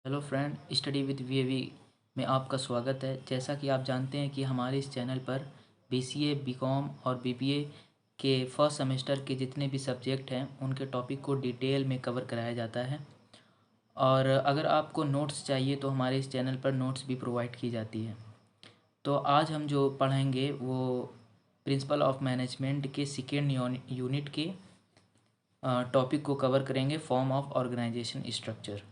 Hello friend, study with वीएवी में आपका स्वागत है। जैसा कि आप जानते हैं कि हमारे इस चैनल पर बीसीए, बीकॉम और बीबीए के फर्स्ट सेमेस्टर के जितने भी सब्जेक्ट हैं उनके टॉपिक को डिटेल में कवर कराया जाता है। और अगर आपको नोट्स चाहिए तो हमारे इस चैनल पर नोट्स भी प्रोवाइड की जाती है। तो आज हम जो पढ़ेंगे वो प्रिंसिपल ऑफ मैनेजमेंट के सेकेंड यूनिट के टॉपिक को कवर करेंगे, फॉर्म ऑफ ऑर्गेनाइजेशन स्ट्रक्चर।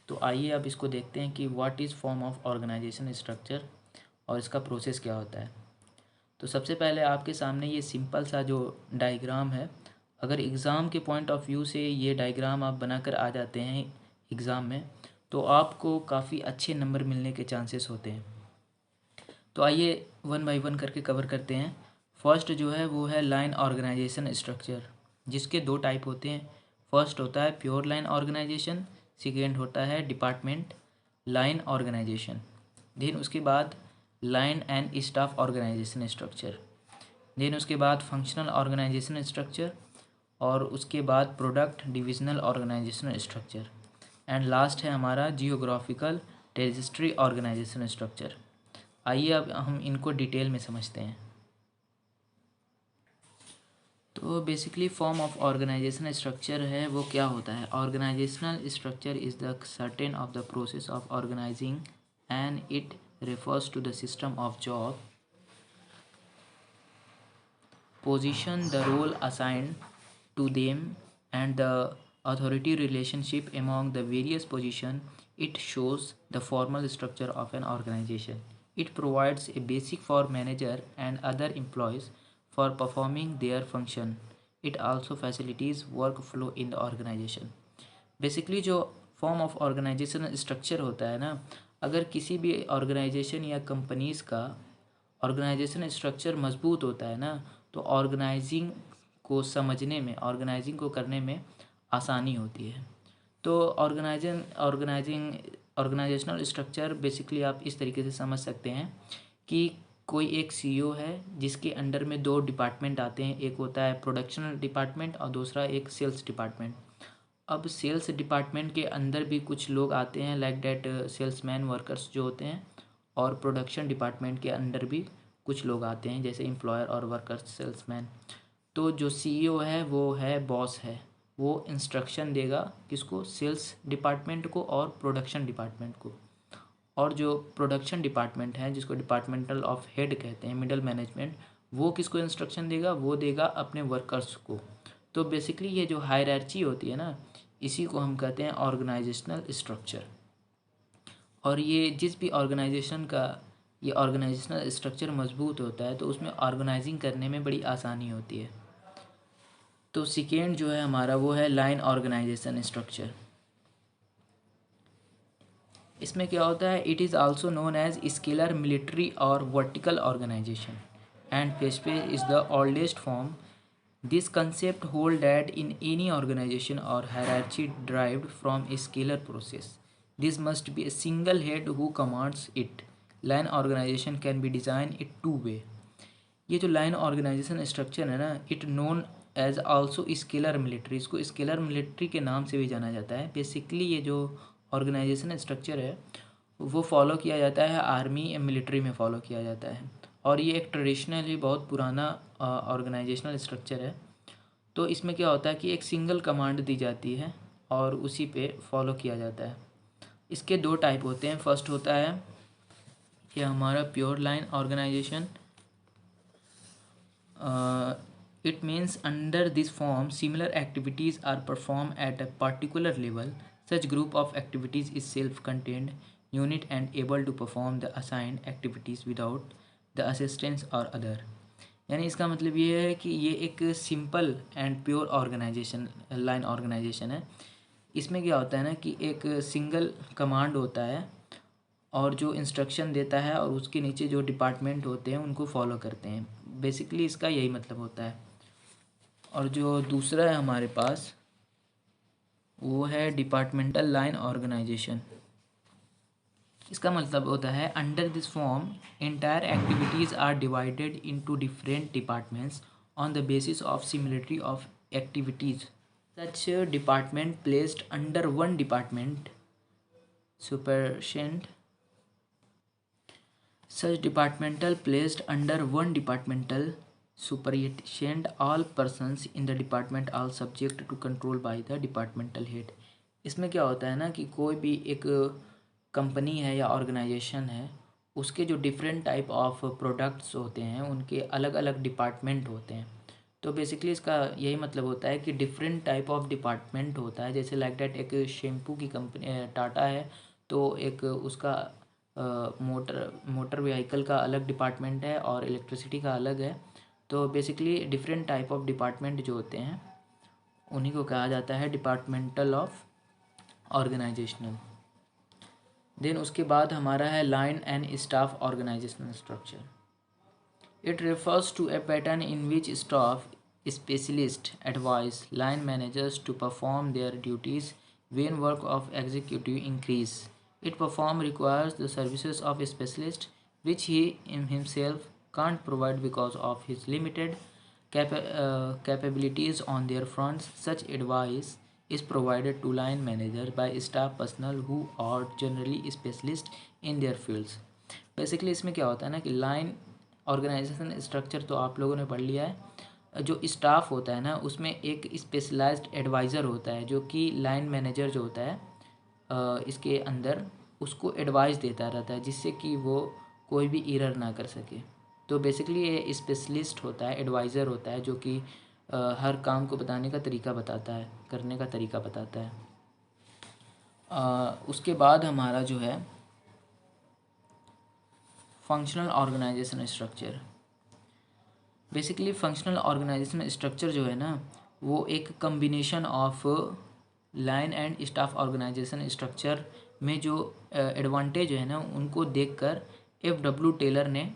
तो आइए अब इसको देखते हैं कि what is form of organisation structure और इसका प्रोसेस क्या होता है। तो सबसे पहले आपके सामने ये सिंपल सा जो डायग्राम है, अगर एग्ज़ाम के पॉइंट ऑफ व्यू से ये डायग्राम आप बनाकर आ जाते हैं एग्ज़ाम में तो आपको काफ़ी अच्छे नंबर मिलने के चांसेस होते हैं। तो आइए वन बाय वन करके कवर करते हैं। फर्स्ट जो है वो है लाइन ऑर्गेनाइजेशन स्ट्रक्चर, जिसके दो टाइप होते हैं। फर्स्ट होता है प्योर लाइन ऑर्गेनाइजेशन, सेकेंड होता है डिपार्टमेंट लाइन ऑर्गेनाइजेशन। देन उसके बाद line and staff organisation structure. Then उसके बाद फंक्शनल ऑर्गेनाइजेशन स्ट्रक्चर, और उसके बाद product divisional organisation structure. And last है हमारा जियोग्राफिकल टेरिटरी ऑर्गेनाइजेशन स्ट्रक्चर। आइए अब हम इनको डिटेल में समझते हैं। तो basically form of organisation structure है वो क्या होता है। Organisational structure is the certain of the process of organising and it refers to the system of job, position, the role assigned to them, and the authority relationship among the various position. It shows the formal structure of an organization. It provides a basic for manager and other employees for performing their function. It also facilitates workflow in the organization. Basically जो form of organisation structure होता है ना, अगर किसी भी organisation या companies का organisation structure मजबूत होता है ना, तो ऑर्गेनाइजिंग को समझने में, ऑर्गेनाइजिंग को करने में आसानी होती है। तो ऑर्गेनाइजेशनल स्ट्रक्चर बेसिकली आप इस तरीके से समझ सकते हैं कि कोई एक सीईओ है जिसके अंडर में दो डिपार्टमेंट आते हैं, एक होता है प्रोडक्शन डिपार्टमेंट और दूसरा एक सेल्स डिपार्टमेंट। अब सेल्स डिपार्टमेंट के अंदर भी कुछ लोग आते हैं लाइक डैट सेल्समैन वर्कर्स जो होते हैं, और प्रोडक्शन डिपार्टमेंट के अंदर भी कुछ लोग आते हैं जैसे एम्प्लॉयर और वर्कर्स सेल्समैन। तो जो सीईओ है वो है बॉस है, वो इंस्ट्रक्शन देगा किसको, सेल्स डिपार्टमेंट को और प्रोडक्शन डिपार्टमेंट को। और जो प्रोडक्शन डिपार्टमेंट है जिसको डिपार्टमेंटल ऑफ हेड कहते हैं, मिडल मैनेजमेंट, वो किसको इंस्ट्रक्शन देगा, वो देगा अपने वर्कर्स को। तो बेसिकली ये जो हायरार्ची होती है ना, इसी को हम कहते हैं ऑर्गेनाइजेशनल स्ट्रक्चर। और ये जिस भी ऑर्गेनाइजेशन का ये ऑर्गेनाइजेशनल स्ट्रक्चर मजबूत होता है तो उसमें ऑर्गेनाइजिंग करने में बड़ी आसानी होती है। तो सेकेंड जो है हमारा वो है लाइन ऑर्गेनाइजेशन स्ट्रक्चर। इसमें क्या होता है, it is also known as scalar military और वर्टिकल ऑर्गेनाइजेशन एंड पेस्पे is the oldest form. This concept hold that in any organization or hierarchy derived from a scalar process, this must be a single head who commands it. Line organization can be designed in two way. ये जो line organisation structure है ना, it known as also scalar military, इसको scalar military के नाम से भी जाना जाता है। बेसिकली ये जो ऑर्गेनाइजेशन स्ट्रक्चर है वो फॉलो किया जाता है आर्मी या मिलिट्री में फॉलो किया जाता है, और ये एक ट्रेडिशनली बहुत पुराना ऑर्गेनाइजेशनल स्ट्रक्चर है। तो इसमें क्या होता है कि एक सिंगल कमांड दी जाती है और उसी पे फॉलो किया जाता है। इसके दो टाइप होते हैं। फर्स्ट होता है कि हमारा pure line organisation. It means under this form similar activities are performed at a particular level. Such group of activities is self-contained unit and able to perform the assigned activities without the assistance or other. यानी इसका मतलब ये है कि ये एक simple and pure organisation line organisation है। इसमें क्या होता है ना कि एक सिंगल कमांड होता है और जो इंस्ट्रक्शन देता है और उसके नीचे जो डिपार्टमेंट होते हैं उनको फॉलो करते हैं। बेसिकली इसका यही मतलब होता है। और जो दूसरा है हमारे पास वो है डिपार्टमेंटल लाइन ऑर्गेनाइजेशन। इसका मतलब होता है under this form entire activities are divided into different departments on the basis of similarity of activities. Such department placed under one department superintendent. Such departmental placed under one departmental superintendent. All persons in the department are subject to control by the departmental head. इसमें क्या होता है ना कि कोई भी एक company है या ऑर्गेनाइजेशन है, उसके जो डिफरेंट टाइप ऑफ प्रोडक्ट्स होते हैं उनके अलग अलग डिपार्टमेंट होते हैं। तो बेसिकली इसका यही मतलब होता है कि डिफरेंट टाइप ऑफ डिपार्टमेंट होता है। जैसे लाइक डैट एक शैम्पू की कंपनी टाटा है, तो एक उसका मोटर व्हीकल का अलग डिपार्टमेंट है और इलेक्ट्रिसिटी का अलग है। तो basically different type of department जो होते हैं उन्हीं को कहा जाता है डिपार्टमेंटल ऑफ ऑर्गेनाइजेशनल। देन उसके बाद हमारा है line and staff organisational structure. It refers to a pattern in which staff specialist advice line managers to perform their duties when work of executive increase. It perform requires the services of a specialist which he himself can't provide because of his limited capabilities on their fronts. Such advice is provided to line managers by staff personnel who are generally specialists in their fields. Basically इसमें क्या होता है ना कि line organisation structure तो आप लोगों ने पढ़ लिया है। जो स्टाफ होता है ना उसमें एक स्पेशलाइज्ड एडवाइज़र होता है जो कि लाइन मैनेजर जो होता है इसके अंदर उसको एडवाइस देता रहता है जिससे कि वो कोई भी एरर ना कर सके। तो बेसिकली ये स्पेशलिस्ट होता है, एडवाइज़र होता है जो कि हर काम को बताने का तरीका बताता है, करने का तरीका बताता है। उसके बाद हमारा जो है functional organisation structure. Basically functional organisation structure जो है ना वो एक combination of line and staff organisation structure में जो एडवांटेज है ना उनको देखकर F.W. टेलर ने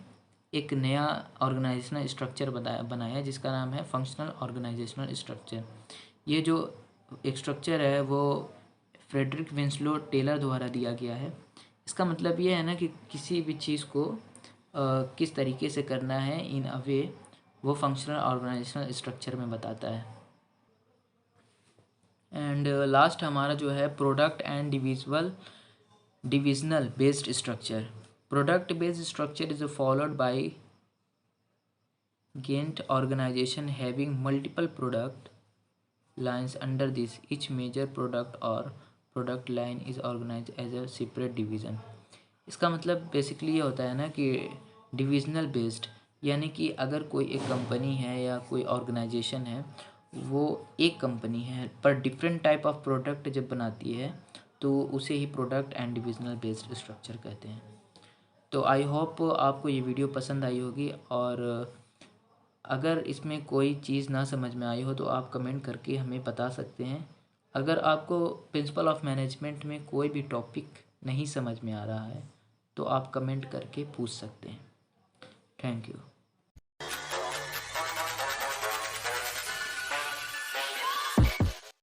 एक नया ऑर्गेनाइजेशनल स्ट्रक्चर बनाया जिसका नाम है फंक्शनल ऑर्गेनाइजेशनल स्ट्रक्चर। ये जो एक स्ट्रक्चर है वो फ्रेडरिक विंसलो टेलर द्वारा दिया गया है। इसका मतलब ये है ना कि किसी भी चीज़ को किस तरीके से करना है इन अ वे वो फंक्शनल ऑर्गेनाइजेशनल स्ट्रक्चर में बताता है। एंड लास्ट हमारा जो है product and divisional based structure. Product based structure is followed by Gantt organization having multiple product lines under this. Each major product or product line is organized as a separate division. इसका मतलब basically ये होता है ना कि divisional based, यानी कि अगर कोई एक कंपनी है या कोई ऑर्गेनाइजेशन है वो एक कंपनी है पर डिफरेंट टाइप ऑफ प्रोडक्ट जब बनाती है तो उसे ही product and divisional based structure कहते हैं। तो आई होप आपको ये वीडियो पसंद आई होगी, और अगर इसमें कोई चीज़ ना समझ में आई हो तो आप कमेंट करके हमें बता सकते हैं। अगर आपको प्रिंसिपल ऑफ मैनेजमेंट में कोई भी टॉपिक नहीं समझ में आ रहा है तो आप कमेंट करके पूछ सकते हैं। Thank you.